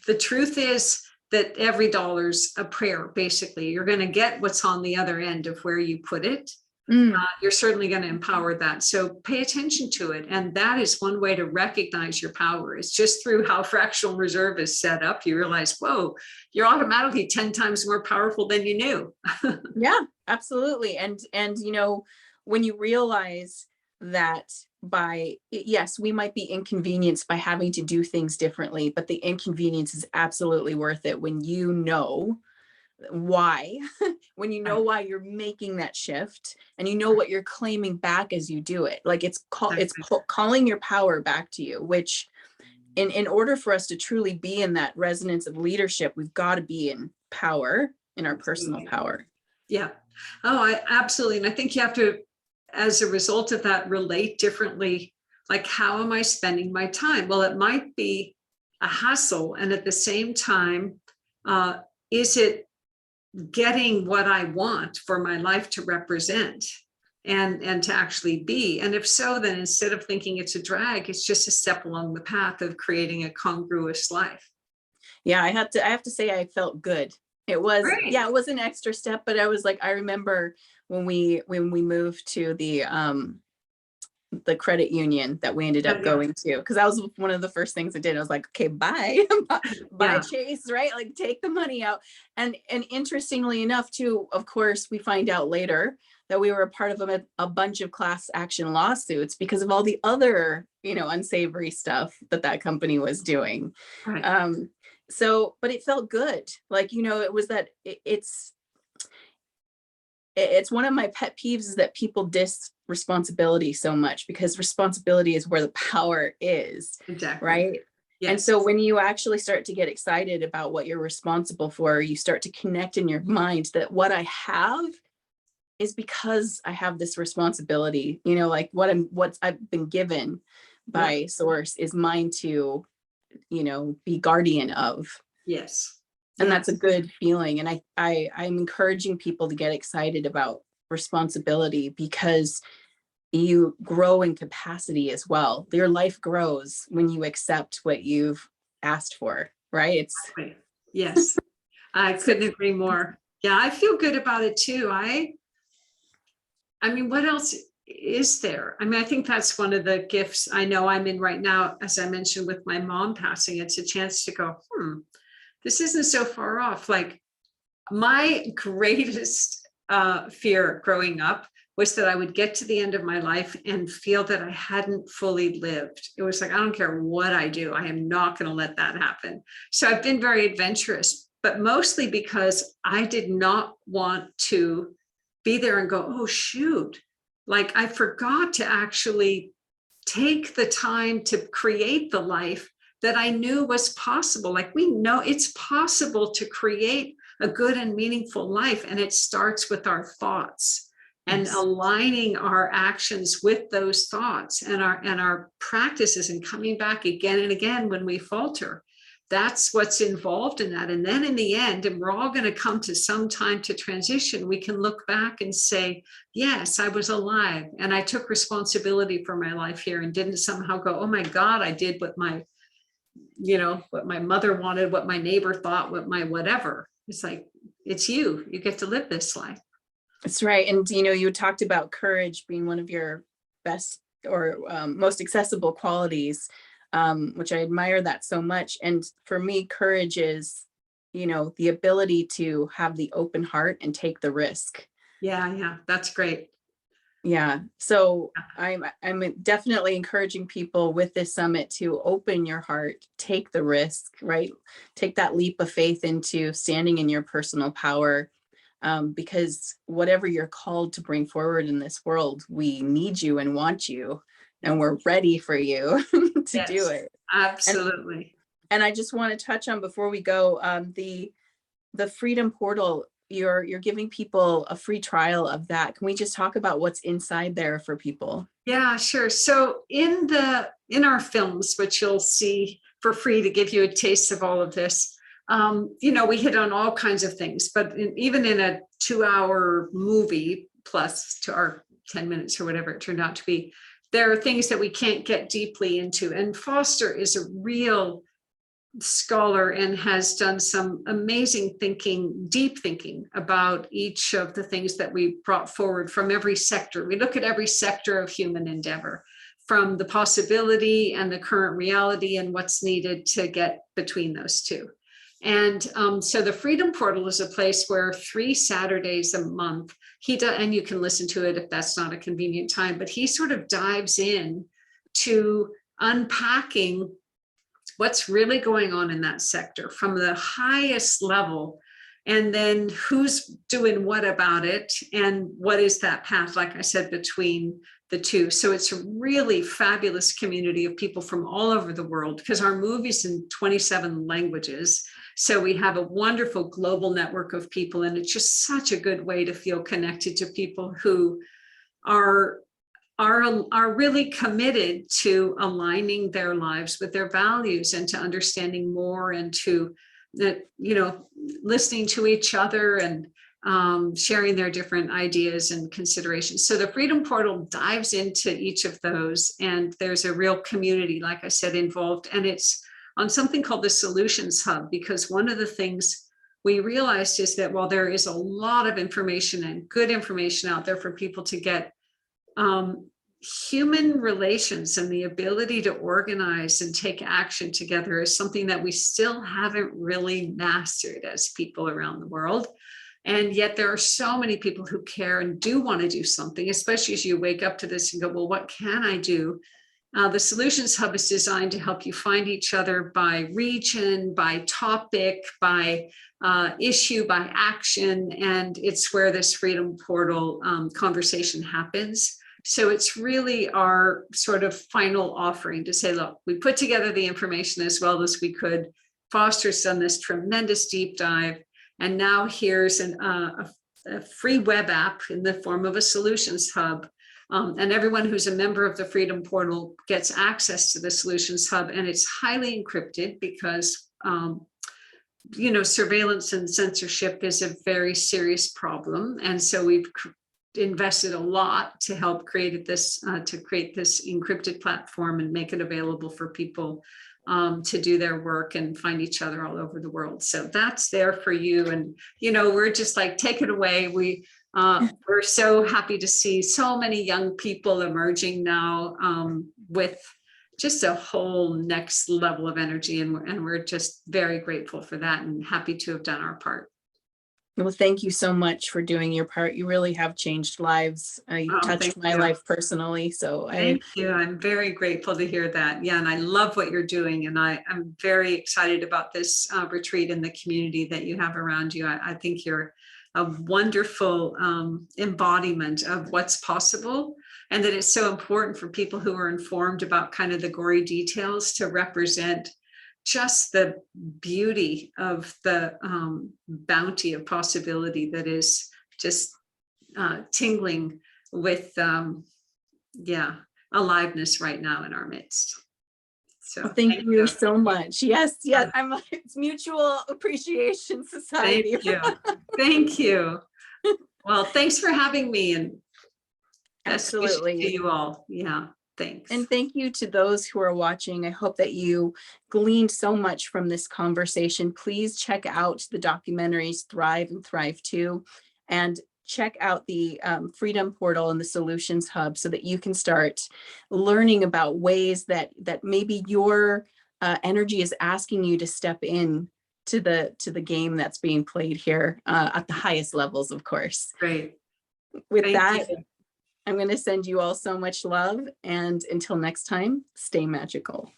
the truth is that every dollar's a prayer, basically. You're going to get what's on the other end of where you put it. You're certainly going to empower that. So pay attention to it. And that is one way to recognize your power. It's just through how fractional reserve is set up. You realize, whoa, you're automatically 10 times more powerful than you knew. Yeah, absolutely. And, you know, when you realize that yes, we might be inconvenienced by having to do things differently, but the inconvenience is absolutely worth it when you know why, when you know why you're making that shift, and you know what you're claiming back as you do it. Like it's calling your power back to you, which in order for us to truly be in that resonance of leadership, we've got to be in power, in our personal power. Yeah. Oh, I absolutely. And I think you have to, as a result of that, relate differently. Like, how am I spending my time? Well, it might be a hassle. And at the same time, is it getting what I want for my life to represent and to actually be? And if so, then instead of thinking it's a drag, it's just a step along the path of creating a congruous life. Yeah, I have to say I felt good. It was, Great. Yeah, it was an extra step, but I was like, I remember when we moved to the credit union that we ended up going to, because that was one of the first things I did. I was like, okay, bye Chase, right? Like, take the money out. And interestingly enough too, of course, we find out later that we were a part of a bunch of class action lawsuits because of all the other, unsavory stuff that company was doing. Right. So, but it felt good. Like, it was that it's one of my pet peeves is that people diss responsibility so much, because responsibility is where the power is. Exactly. Right. Yes. And so when you actually start to get excited about what you're responsible for, you start to connect in your mind that what I have is because I have this responsibility, like what I've been given by source is mine to, be guardian of. Yes. And that's a good feeling. And I'm encouraging people to get excited about responsibility, because you grow in capacity as well. Your life grows when you accept what you've asked for, right? Exactly. Yes. I couldn't agree more. Yeah, I feel good about it too. I mean, what else is there? I mean, I think that's one of the gifts I know I'm in right now. As I mentioned, with my mom passing, it's a chance to go, this isn't so far off. Like, my greatest fear growing up was that I would get to the end of my life and feel that I hadn't fully lived. It was like, I don't care what I do, I am not going to let that happen. So I've been very adventurous, but mostly because I did not want to be there and go, oh, shoot, like I forgot to actually take the time to create the life that I knew was possible. Like we know it's possible to create a good and meaningful life. And it starts with our thoughts and aligning our actions with those thoughts and our practices and coming back again and again when we falter. That's what's involved in that. And then in the end, and we're all going to come to some time to transition, we can look back and say, yes, I was alive and I took responsibility for my life here and didn't somehow go, oh my God, I did what my, what my mother wanted, what my neighbor thought, what my whatever. It's like, it's you get to live this life. That's right. And, you talked about courage being one of your best or most accessible qualities, which I admire that so much. And for me, courage is, the ability to have the open heart and take the risk. Yeah, that's great. Yeah. So I'm definitely encouraging people with this summit to open your heart, take the risk, right? Take that leap of faith into standing in your personal power. Because whatever you're called to bring forward in this world, we need you and want you, and we're ready for you to do it. Absolutely. And I just want to touch on before we go, the Freedom Portal. You're giving people a free trial of that. Can we just talk about what's inside there for people? Yeah, sure. So in our films, which you'll see for free to give you a taste of all of this, we hit on all kinds of things, but even in a 2-hour movie plus to our 10 minutes or whatever it turned out to be, there are things that we can't get deeply into. And Foster is a real scholar and has done some amazing thinking, deep thinking about each of the things that we brought forward from every sector. We look at every sector of human endeavor, from the possibility and the current reality and what's needed to get between those two. And so the Freedom Portal is a place where 3 Saturdays a month, and you can listen to it if that's not a convenient time, but he sort of dives in to unpacking what's really going on in that sector from the highest level, and then who's doing what about it, and what is that path, like I said, between the two. So it's a really fabulous community of people from all over the world, because our movie's in 27 languages. So we have a wonderful global network of people, and it's just such a good way to feel connected to people who are really committed to aligning their lives with their values and to understanding more and to, listening to each other and sharing their different ideas and considerations. So the Freedom Portal dives into each of those, and there's a real community, like I said, involved, and it's on something called the Solutions Hub, because one of the things we realized is that while there is a lot of information and good information out there for people to get, human relations and the ability to organize and take action together is something that we still haven't really mastered as people around the world. And yet there are so many people who care and do want to do something, especially as you wake up to this and go, well, what can I do? The Solutions Hub is designed to help you find each other by region, by topic, by issue, by action. And it's where this Freedom Portal conversation happens. So it's really our sort of final offering to say, look, we put together the information as well as we could. Foster's done this tremendous deep dive. And now here's a free web app in the form of a Solutions Hub. And everyone who's a member of the Freedom Portal gets access to the Solutions Hub. And it's highly encrypted because, surveillance and censorship is a very serious problem. And so we've invested a lot to help create this encrypted platform and make it available for people to do their work and find each other all over the world. So that's there for you. And, we're just like, take it away. We're so happy to see so many young people emerging now with just a whole next level of energy. And we're just very grateful for that and happy to have done our part. Well, thank you so much for doing your part. You really have changed lives. You Oh, touched thank my you. life personally. So Thank you. I'm very grateful to hear that. Yeah, and I love what you're doing. And I'm very excited about this retreat and the community that you have around you. I think you're a wonderful embodiment of what's possible, and that it's so important for people who are informed about kind of the gory details to represent just the beauty of the bounty of possibility that is just tingling with yeah, aliveness right now in our midst. So thank thank you you. so much. Yes, yes. It's Mutual Appreciation Thank Society. you. Thank you. Well, thanks for having me, and best wishes to Absolutely. you all. Yeah, thanks. And thank you to those who are watching. I hope that you gleaned so much from this conversation. Please check out the documentaries Thrive and Thrive 2, and check out the Freedom Portal and the Solutions Hub so that you can start learning about ways that maybe your energy is asking you to step in to the game that's being played here at the highest levels, of course. Great. With Thank you. that, I'm going to send you all so much love. And until next time, stay magical.